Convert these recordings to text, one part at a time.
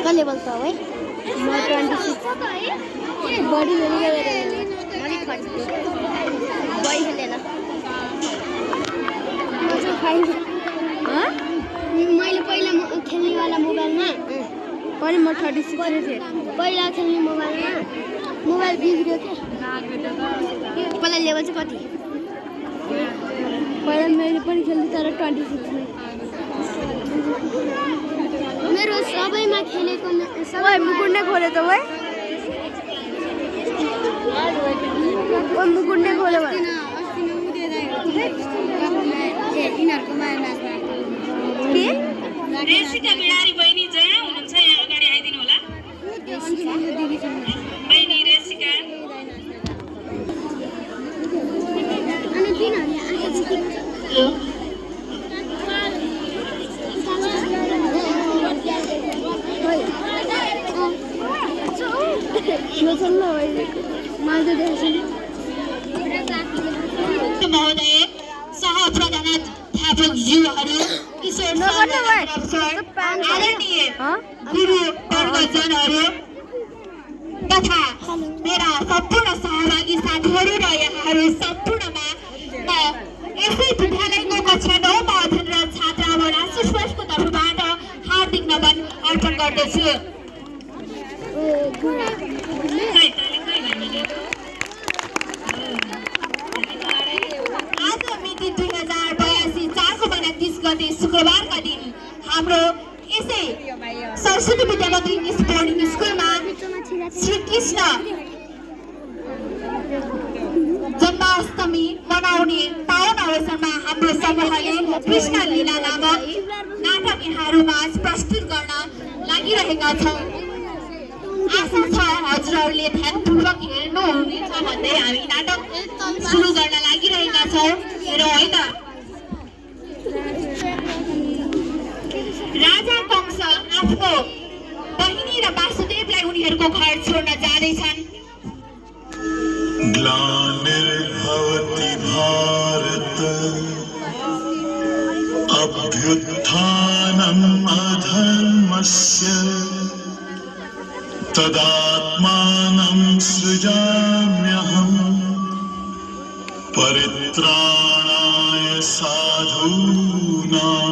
कसले बोल्छ है म 26 बडी गरेर अलि खर्च बडी खेलेन म चाहिँ फाइन मैले पहिला खेल्नेवाला मोबाइलमा पनि म 36 नै थिएँ पहिला खेल्ने मोबाइलमा मोबाइल बिग्रियो के पहिला लेभल चाहिँ कति पहिला मैले पनि खेल्थेँ तर 26 नै मेरो सबैमा खेलेको सबै मुकुन्ने खोले त वै ओ मुकुन्ने खोले भन के रेसिका बिहारी बहिनी जया हुनुहुन्छ यहाँ अगाडि आइदिनु होला बहिनी रेसिका अनि दिनहरुले आएपछि महोदय सहप्रधानाध्यापकज्यूहरू किशोर आदरणीय गुरु वर्गजनहरू तथा मेरा सम्पूर्ण सहभागी साथीहरू र यहाँहरू सम्पूर्णमा म यसै विद्यालयको कक्षा 9 मा अध्ययनरत छात्रावन आशिष फर्स्टको तर्फबाट हार्दिक नमन अर्पण गर्दछु। आज मिति 2082 4 महिना 30 गते शुक्रबारका दिन हाम्रो यसै सरस्वती विद्यामन्दिर इंग्लिश बोर्डिङ स्कुलमा श्री कृष्ण जन्माष्टमी मनाउने पावन अवसरमा हाम्रो समूहले कृष्ण लीला नामक नाटक यहाँहरूमा प्रस्तुत गर्न लागिरहेका छौँ। आशा छ हजुरहरूले ध्यानपूर्वक हेर्नुहुनेछ भन्दै हामी नाटक सुरु गर्न लागिरहेका छौँ। हेरौँ है त। राजा कंस आफ्नो बहिनी र वासुदेवलाई उनीहरूको घर छोड्न जाँदैछन्। ग्लानिर्भवति भारत अभ्युत्थानम् अधर्मस्य तदात्मानं सृजाम्यहम् परित्राणाय साधूनां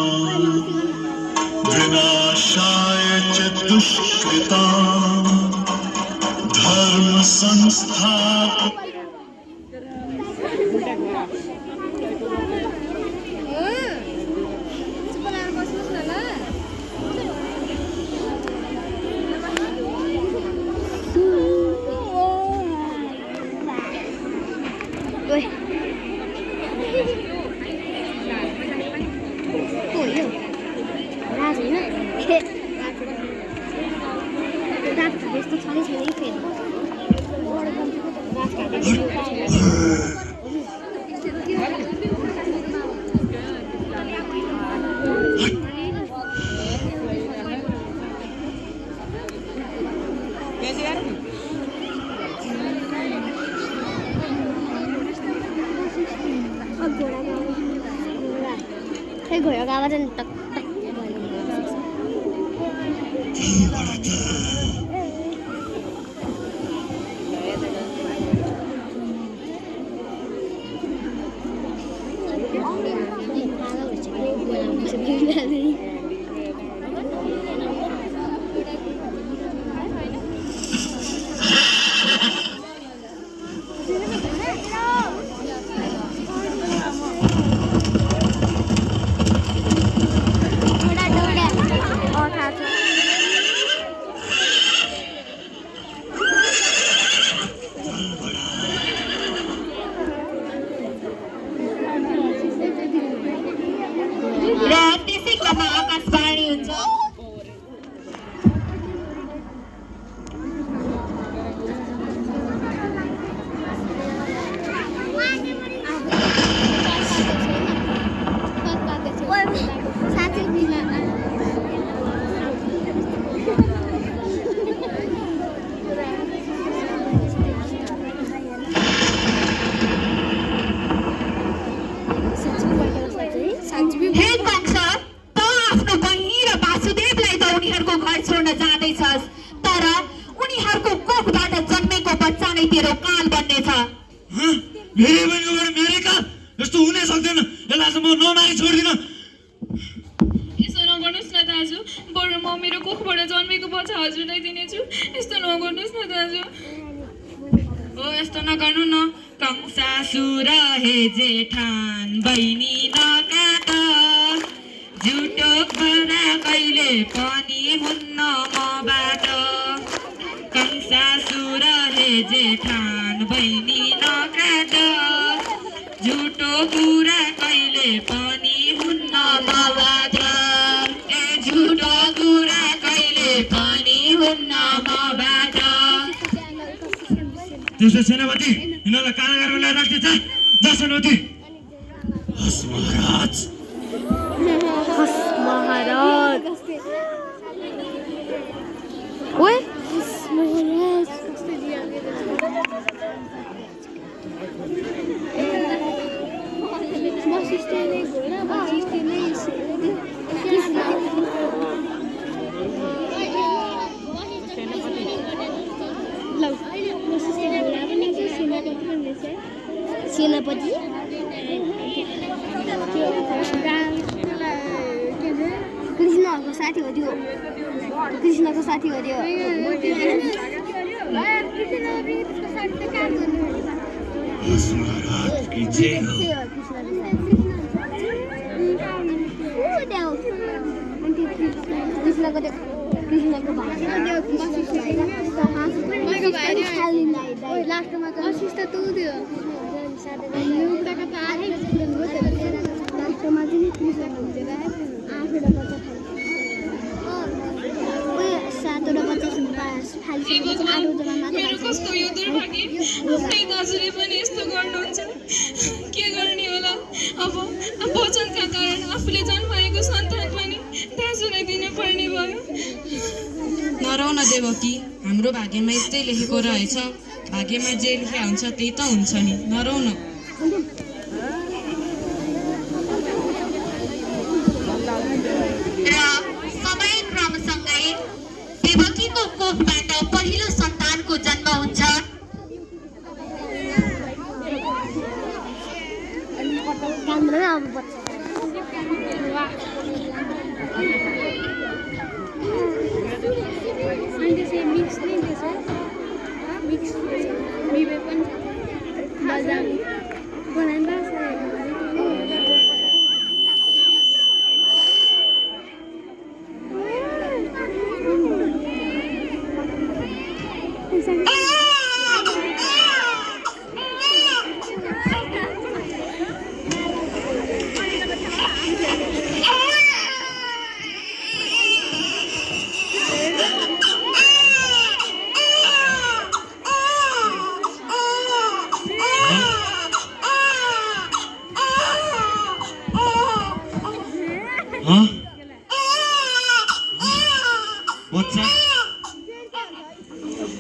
विनाशाय च दुष्कृतां धर्म संस्थापनार्थं घोडा गावा टक टक आकाशवाणी हुन्छ। छोड्न जाँदैछ चाहिँ हजुरलाई दिनेछु। यस्तो नगर्नुहोस् न दाजु। ओ यस्तो नगर्नु न। कंसासुर हे जेठान बहिनी नकाट, झुटो कुरा कहिले पनि हुन्न मबाट। कंसासुर हे जेठान बहिनी नकाट, झुटो कुरा कहिले पनि हुन्न मबाट। ए झुटो कुरा कहिले पनि हुन्न मबाट। त्यसो सेनापति यिनीहरूलाई कारागारमा ल्याएर राख्दैछ। जा सेनापति। हस् महाराज। महाराज ओए महाराज सेनापति कृष्णको साथी हो त्यो। कृष्णको साथी हो त्यो। हस् महाराज की जय हो। कृष्णको लास्टमा वशिष्ठ तँ त्यो लास्टमा चाहिँ कृष्ण हुन्थ्यो सातवटा मेरो कस्तो यो दुर्भाग्य। आफ्नै दाजुले पनि यस्तो गर्नुहुन्छ। के गर्ने होला अब वचनका कारण आफूले जन्माएको सन्तान पनि दाजुलाई दिनुपर्ने भयो। नरौ न देवकी, हाम्रो भाग्यमा यस्तै लेखेको रहेछ। भाग्यमा जे लेखेको हुन्छ त्यही त हुन्छ नि। नरौ न। र समय क्रमसँगै देवकीको कोखबाट पहिलो सन्तानको जन्म हुन्छ।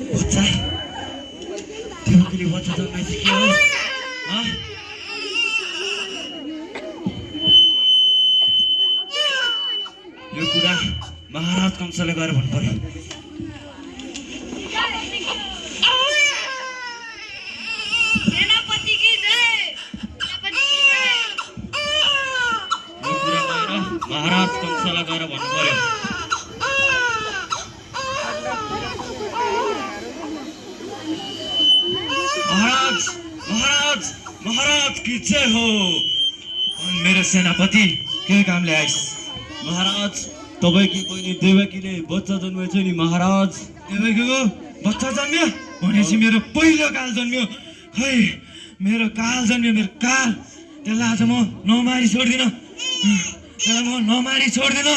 बच्चा देवकीले बच्चा जन्माएपछि के हो? यो कुरा महाराज कंसले गएर भन्नु पर्यो। यो कुरा महाराज कंसलाई गएर भन्नु पर्यो। महाराज महाराज महाराज की जय हो। मेरो सेनापति के कामले आइस? महाराज तपाईकी बहिनी देवकीले बच्चा जन्मेछ नि महाराज। देवकीको बच्चा जन्मियो भनेपछि मेरो पहिलो काल जन्मियो। खै मेरो काल जन्मियो, मेरो काल। त्यसलाई आज म नमारी छोड्दिनँ। त्यसलाई म नमारी छोड्दिनँ।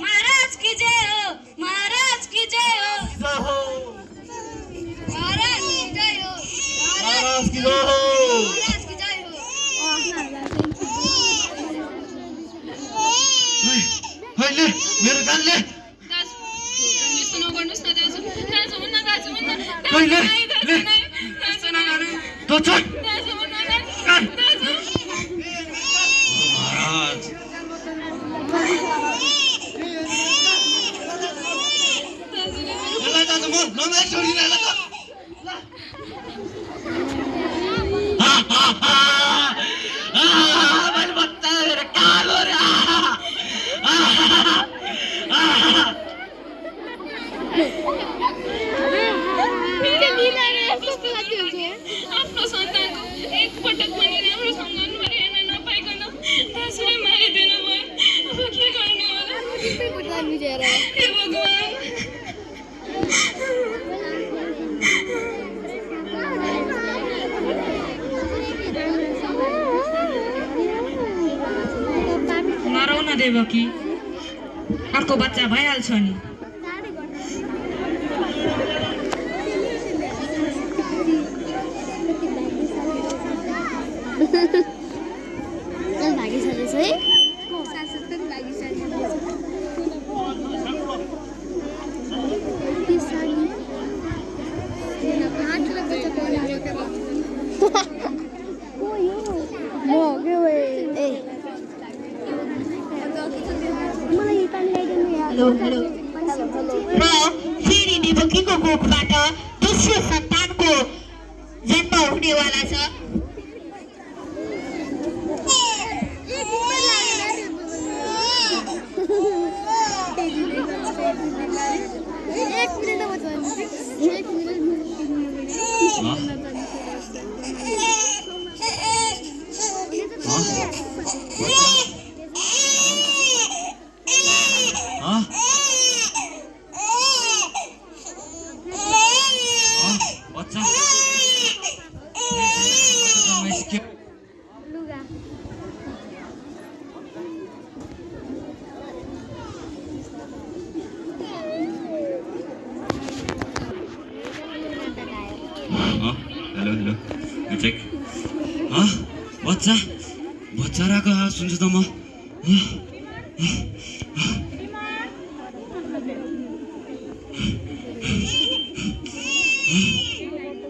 महाराज की जय हो। महाराज की जय हो। महाराज की जय हो। महाराज की जय हो। महाराज की जय हो। ले मेरो कानले दाजु यस्तो नगर्नुहोस् न दाजु। दाजु हुन्न, दाजु हुन्न। ले दाजु नगर्नु। त चल दाजु हुन्न, दाजु। महाराज यसलाई दाजु म नमारी छोडिदिन। मैले बच्चा मेरो कालो रे। भगवान। नरौ न देवकी, अर्को बच्चा भइहाल्छ नि। भागिसकेछ है हेलो हेलो र फेरि देवकीको कोखबाट दोस्रो सन्तानको जन्म हुनेवाला छ। हेलो हेलो चेक बच्चा बच्चा राको सुन्छु त म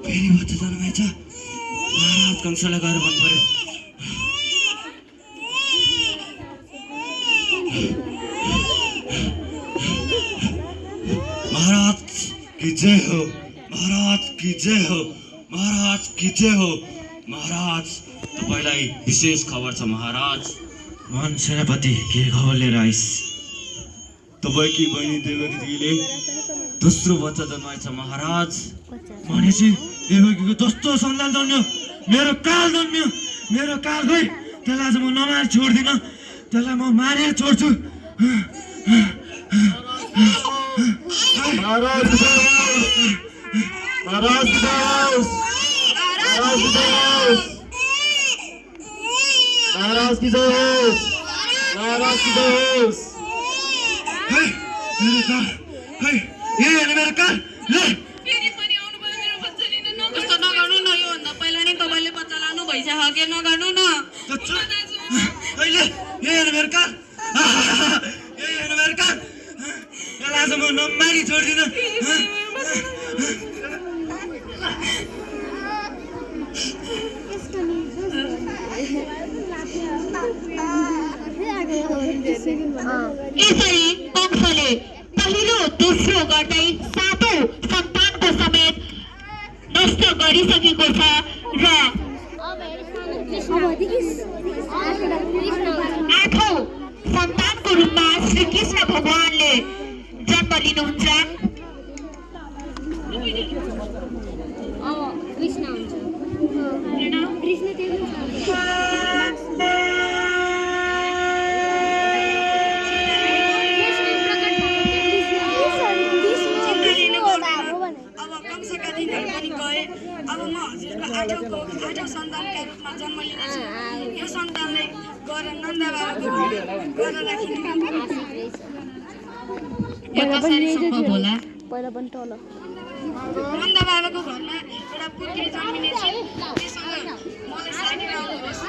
फेरि बच्चा जन्माएछ। महाराज कंसलाई गएर भन्नु पर्यो। महाराज की जय हो, महाराज की जय हो, महाराज की जय हो। महाराज तपाईलाई विशेष खबर छ महाराज। मान सेनापति के खबर लिएर आइस? तपाईकी बहिनी देवकीले दोस्रो बच्चा जन्माएछ महाराज। भनेपछि देवकीको दोस्रो सन्तान जन्म्यो, मेरो काल जन्म्यो। मेरो काल गई, त्यसलाई आज म नमारी छोड्दिनँ, त्यसलाई म मारेर छोड्छु। महाराज महाराज महाराज की जय हो, महाराज की जय हो। मेरो काल, ये मेरो काल ले। फेरि पनि आउनु भयो मेरो बच्चा लिन। कस्तो नगर्नु न, योभन्दा पहिला नै तपाईँले बच्चा लानु भइसक्यो, नगर्नु न। अहिले ये मेरो काल, ये मेरो काल, यसलाई आज म नमारी छोड्दिनँ। यसरी कंसले पहिलो दोस्रो गर्दै सातौं सन्तानको समेत नष्ट गरिसकेको छ र आठौं सन्तानको रूपमा श्री कृष्ण भगवानले जन्म लिनुहुन्छ। कृष्ण हुन्छ कृष्ण अब म हजुरको आठौँ सन्तानका रूपमा जन्म लिनेछु। यो सन्तानलाई गएर नन्द बाबाको गएर राखिने यो कसरी सम्भव होला? पहिला पनि तल नन्द बाबाको घरमा एउटा पुत्री जन्मिनेछ। त्यससँग मलाई साथी आउनुहोस्।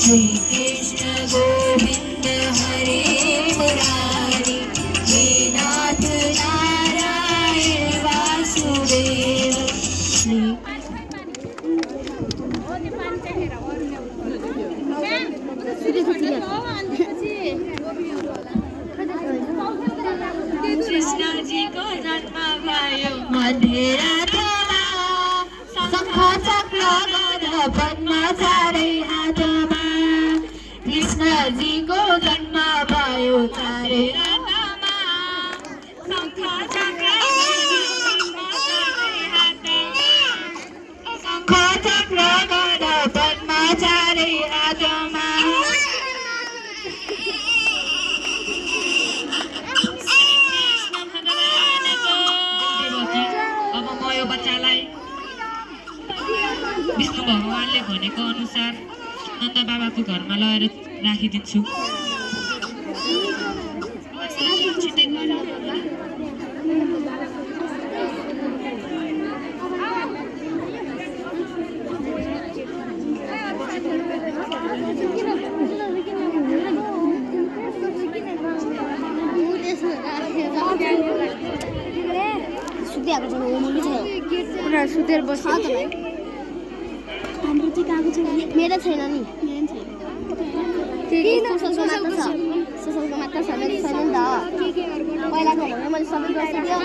श्री कृष्ण गोविंद हरे मुरारी, हे अन्धेरा थोमा शङ्ख चक्र गदा पद्म चारै हातमा कृष्णजीको जन्म भयो चारै रथमा शङ्ख चक्र गदा पद्म चारै हातमा अब म यो बच्चालाई विष्णु भगवानले भनेको अनुसार नन्द बाबाको घरमा लगेर राखिदिन्छु। सुतिहाल्नु पर्ने हो मुली छ उनीहरू सुतेर बस्छ हाम्रो चाहिँ गएको छ मेरो छैन नि सोसलको मात्र छ सोसलको मात्र छैन नि त पहिलाको भने मैले सबै गरिदियो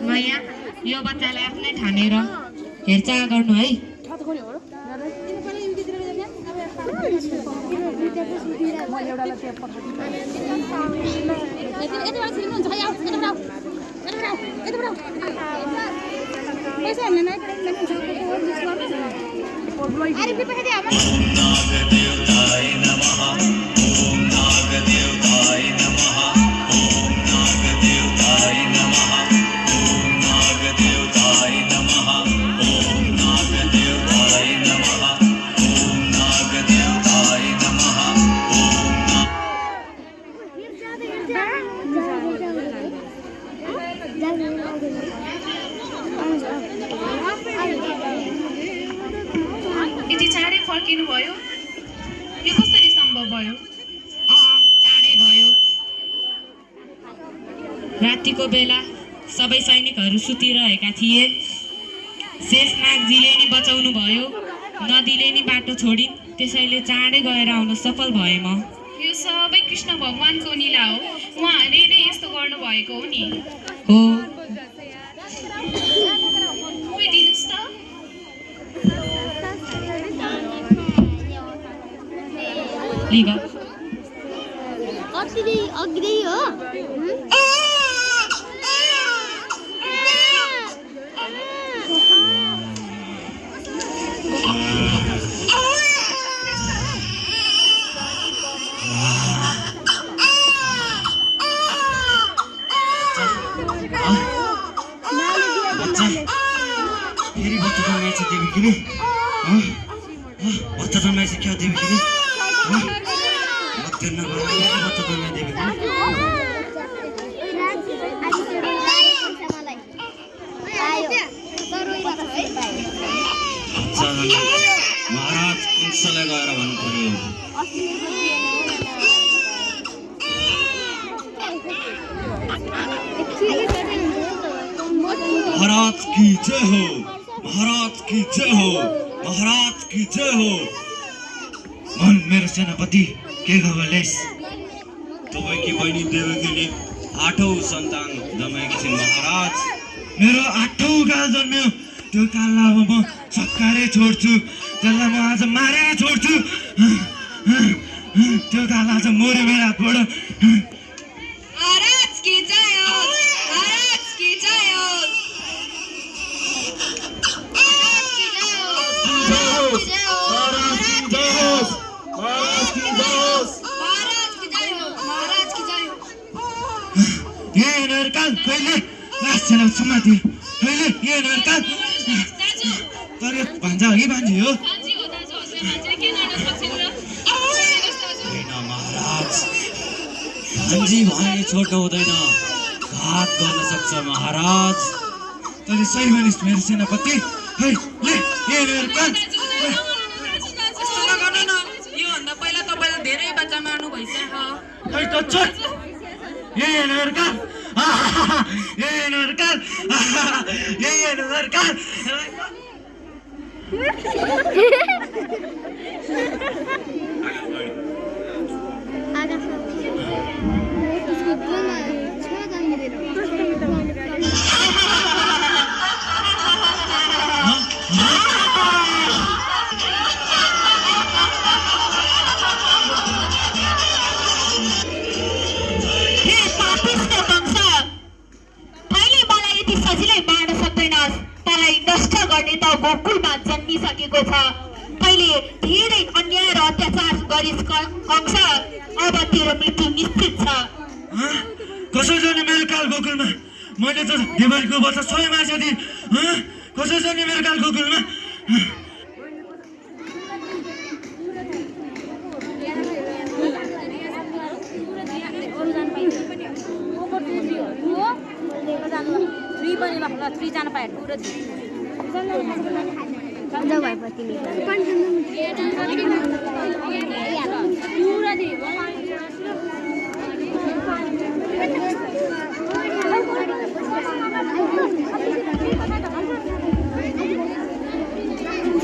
मैया यो बच्चालाई आफ्नै ठानेर हेरचाह गर्नु है। यति चाँडै फर्किनु भयो? यो कसरी सम्भव भयो? चाँडै भयो। रातिको बेला सबै सैनिकहरू सुतिरहेका थिए। शेषनागजीले नि बचाउनु भयो, नदीले नि बाटो छोडिन्, त्यसैले चाँडै गएर आउन सफल भएँ म। यो सबै कृष्ण भगवानको लीला हो। उहाँले नै यस्तो गर्नुभएको हो नि। हो। दिनुहोस् त। लिग अग्दै हो फेरि बच्चा जन्माएछ देवीकीले बच्चा जन्माएछ क्या देवीकीले बच्चा जन्माए देवीकीले महाराज कंसलाई गएर भन्नु पर्यो महाराज की जय हो, महाराज की जय हो, महाराज की जय हो। मन मेरो सेनापति के खबरलेस तपाईकी बहिनी देवकीले 8औं सन्तान जन्माएकी छिन् महाराज। मेरो 8औं काल जन्म्यो, त्यो काललाई अब म सक्कारै छोड्छु, त्यसलाई म आज मारेर छोड्छु। त्यो काल आज मर्यो मेरो हातबाट। महाराज की जय हो, महाराज की जय हो, महाराज की जय हो, महाराज की जय हो, महाराज की जय हो, महाराज की जय हो, महाराज की जय हो। सेना समाति अहिले यो नरकाल दाजु तर भान्जा हो कि भान्जी हो भान्जी हो दाजु हजुर भान्जीले के गर्न सक्छन् र हेर्नुहोस् दाजु होइन महाराज भान्जी भने छोड्नु हुँदैन घात गर्न सक्छ महाराज तैँले सही भनिस् मेरो सेनापति है ले यो नरकाल यस्तो नगर्नु न योभन्दा पहिला तपाईँले धेरै बच्चा मार्नु भइसक्यो है त चोट ये नरकाल ये नरकाल ये नरकाल गोकुलमा जन्मिसकेको छ तैँले धेरै अन्याय र अत्याचार गरिस् कंस अब तेरो मृत्यु निश्चित छ कसरी जाने मेरो काल गोकुलमा मैले त देवरीको बच्चा सबै मार्छ दि कसरी जाने मेरो काल गोकुलमा थ्री जान पाए टू र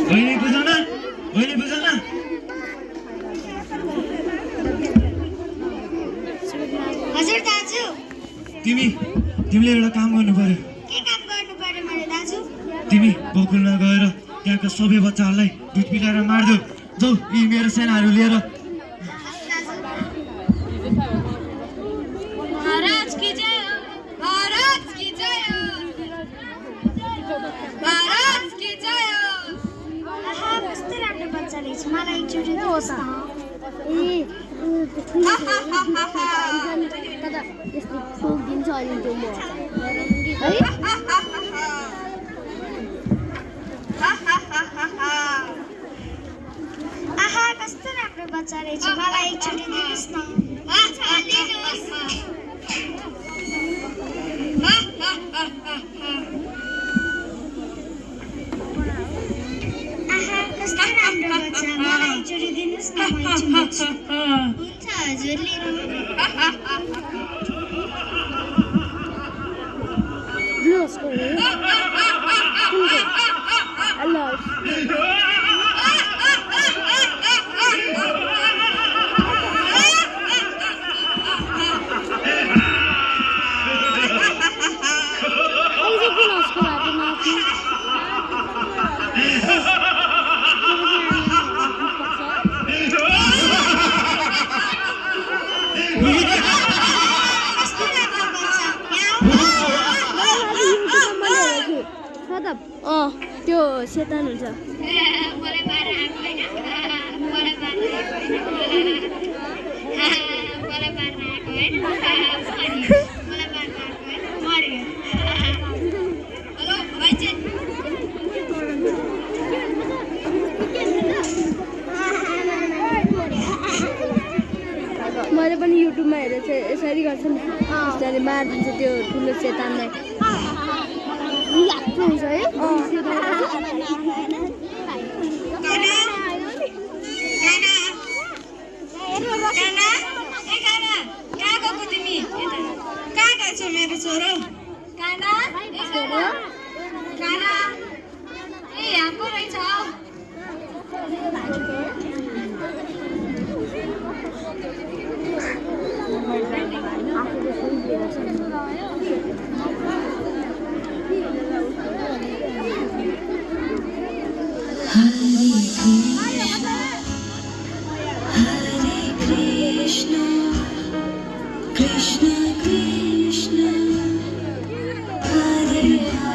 बहिनी बुझाउन बहिनी बुझाउन हजुर दाजु तिमीले एउटा काम गर्नु पर्यो के काम गर्नु पर्यो मैले दाजु तिमी गोकुलमा गएर त्यहाँका सबै बच्चाहरूलाई दुध पिलाएर मार्देऊ जाऊ यी मेरो सेनाहरू लिएर महाराज की जय महाराज की जय महाराज की जय आहा कस्तो राम्रो बच्चा रहेछ मलाई एकचोटि दिनुहोस् न यस्तो ठोकिदिन्छ अनि त्यो म है आहा कस्तो राम्रो बच्चा रहेछ मलाई एकचोटि दिनुहोस् न आहा कस्तो राम्रो बच्चा मलाई एकचोटि दिनुहोस् न म चुम्बन्छु हुन्छ हजुर लिनु ब्लुस कोले Allah त्यो शैतान हुन्छ मैले पनि युट्युबमा हेरेर चाहिँ यसरी गर्छ नि यसरी मारिदिन्छ त्यो ठुलो शैतानलाई लाग्छ हुन्छ है मेरो छोरो यहाँ पो रहेछ Krishna Krishna Hare Hare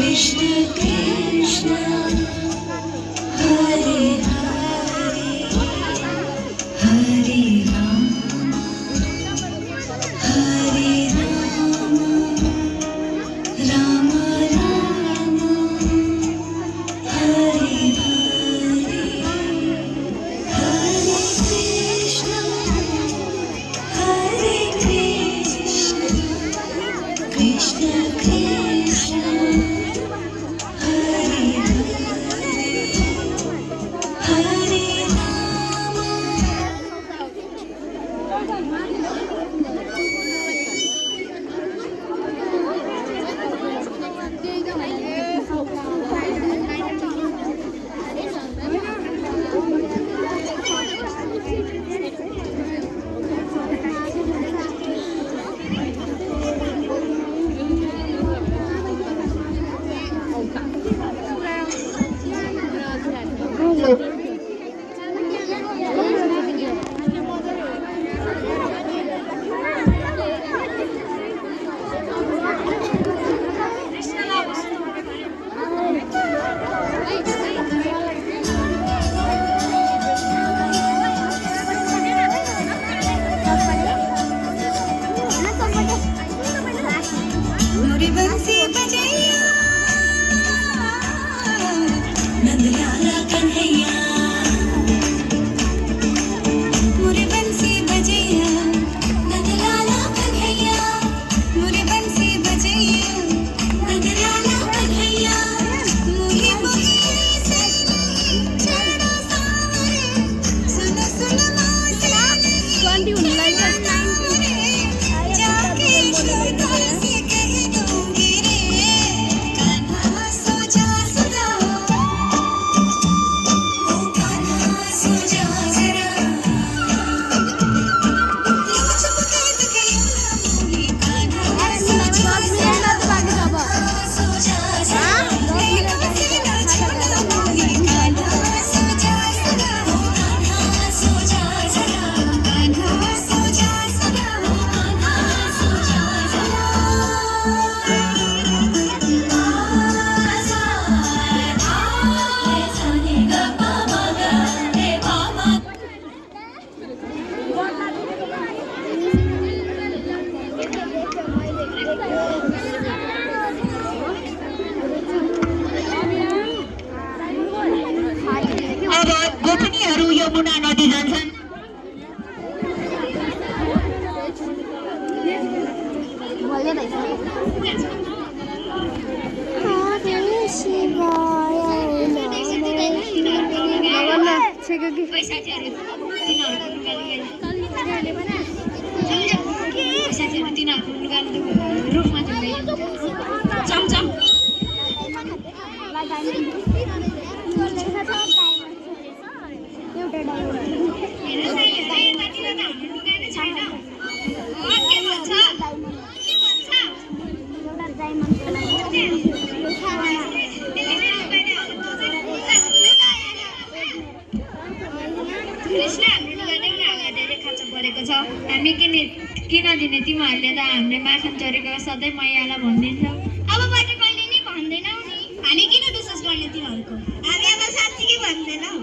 Krishna Krishna Hare Hare Hare Rama Hare Rama Rama Rama Hare Hare Hare Krishna Hare Krishna Krishna Krishna Hare Hare Hare Rama मोरे बंसी बजैया नंदलाला कन्हैया मोरे बंसी बजैया नंदलाला कन्हैया मोरे बंसी बजैया नंदलाला कन्हैया मोहे मोहे से नहीं चढ़ा सावरे सुन सुन मोसे नहीं जाके श्रोता से कह दूंगी रे कान्हा सो जा सदा ओ कान्हा सो जा जरा लव छुप कर गया मोहे कान्हा सो जा जरा सो जा जरा लेना से ना छोड़ा मोहे कान्हा सो जा सदा ओ कान्हा सो जा जरा कान्हा सो जा सदा ओ कान्हा सो जा जरा अब गोपनीयहरू यमुना नदी जान्छन् रुखमा चमचम हामी किन दिने तिमीहरूले त हामीले माखन चोरेको सधैँ मैयालाई भनिदिन्छौ अबबाट कहिले नि भन्दैनौ नि हामी किन विश्वास गर्ने तिमीहरूको हामी अब साँच्चीकै भन्दैनौ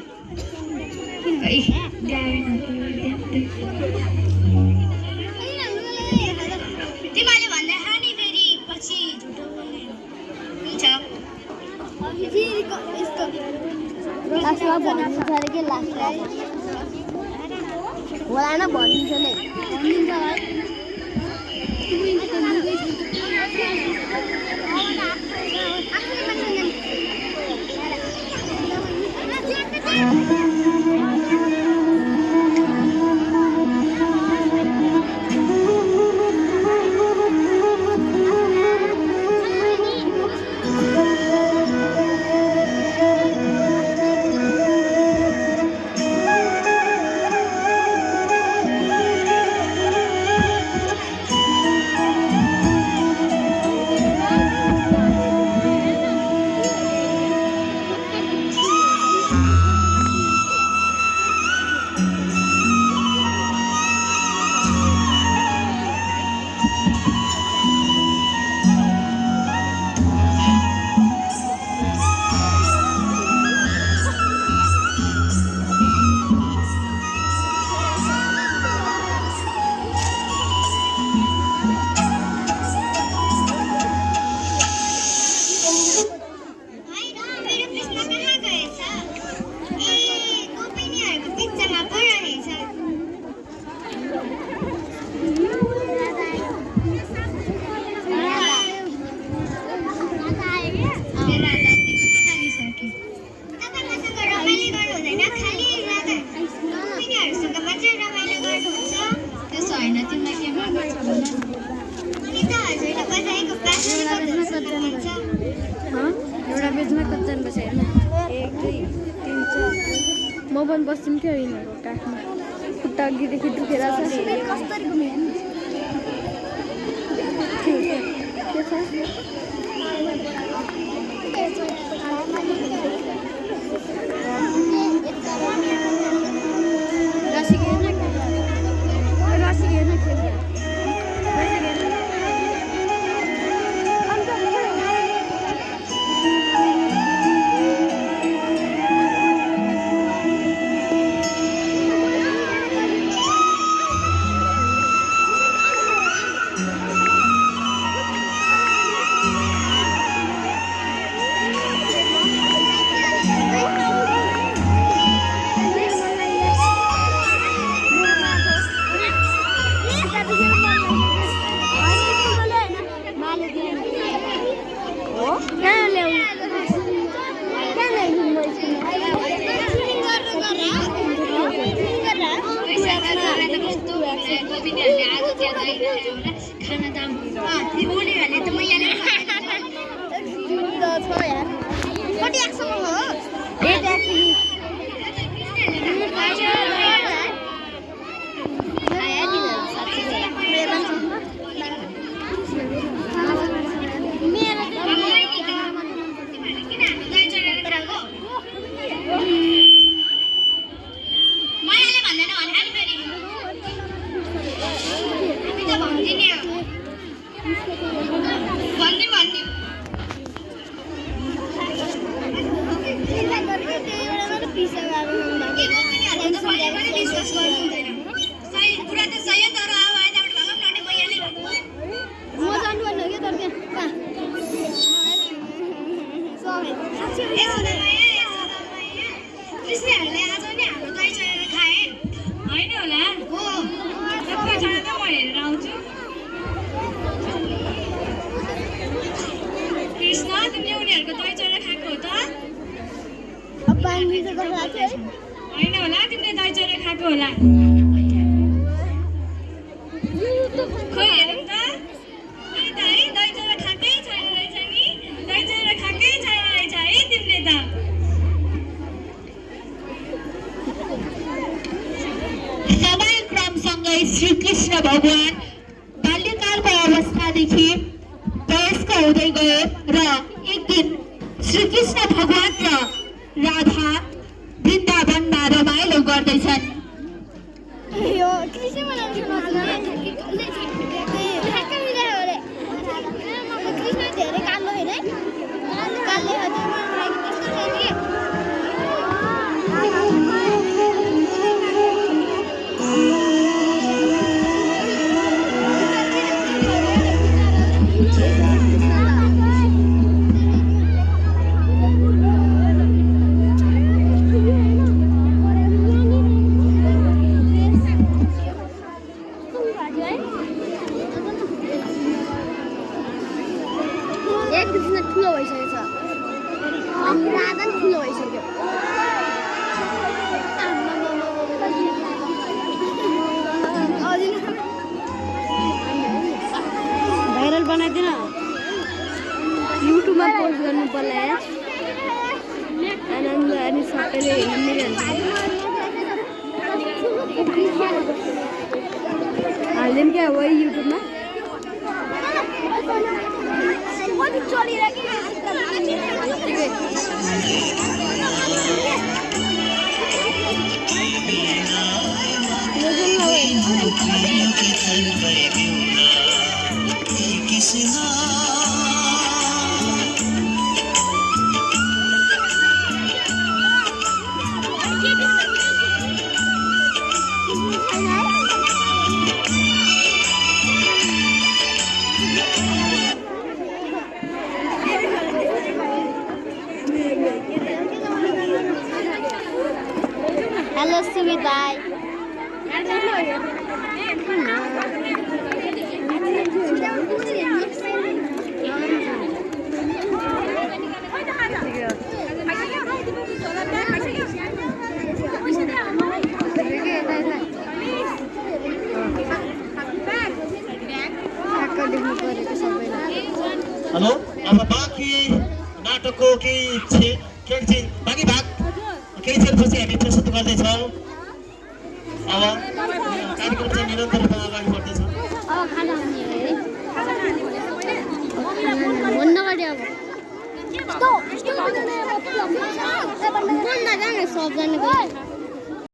तिमीहरूले भन्दा खाने फेरि पछि झुटो बोल्ने हुन्छ होला न भनिन्छ नै पेजमा कतिजना बस्छ हेर्न 1 2 3 4 म पनि बस्छौँ क्या यिनीहरूको काखमा खुट्टा अघिदेखि दुखेर छ कसरी घुम्यो के छ होइन होला तिमीले दही चिउरा खाएको होला खोइ हेरौँ त है दही चिउरा खाएकै छैन रहेछ नि दही चिउरा खाएकै छैन रहेछ है तिमीले त समय क्रमसँगै श्रीकृष्ण भगवान बाल्यकालको अवस्थादेखि वयस्क हुँदै गए र एक दिन श्रीकृष्ण भगवान र राधा वृन्दावनमा रमाइलो गर्दैछन्। भाइरल बनाइदिन युट्युबमा पोस्ट गर्नु पर्ला यार आनन्द अनि सबैले हेर्नुहुन्छ हाल्दिउँ क्या वही युट्युबमा Hello, Suvidai. हेलो अब बाँकी नाटकको केही चाहिँ बाँकी भाग केही क्षणपछि हामी प्रस्तुत गर्दैछौँ। अब कार्यक्रम चाहिँ निरन्तर रूपमा अगाडि बढ्दैछ। सबजना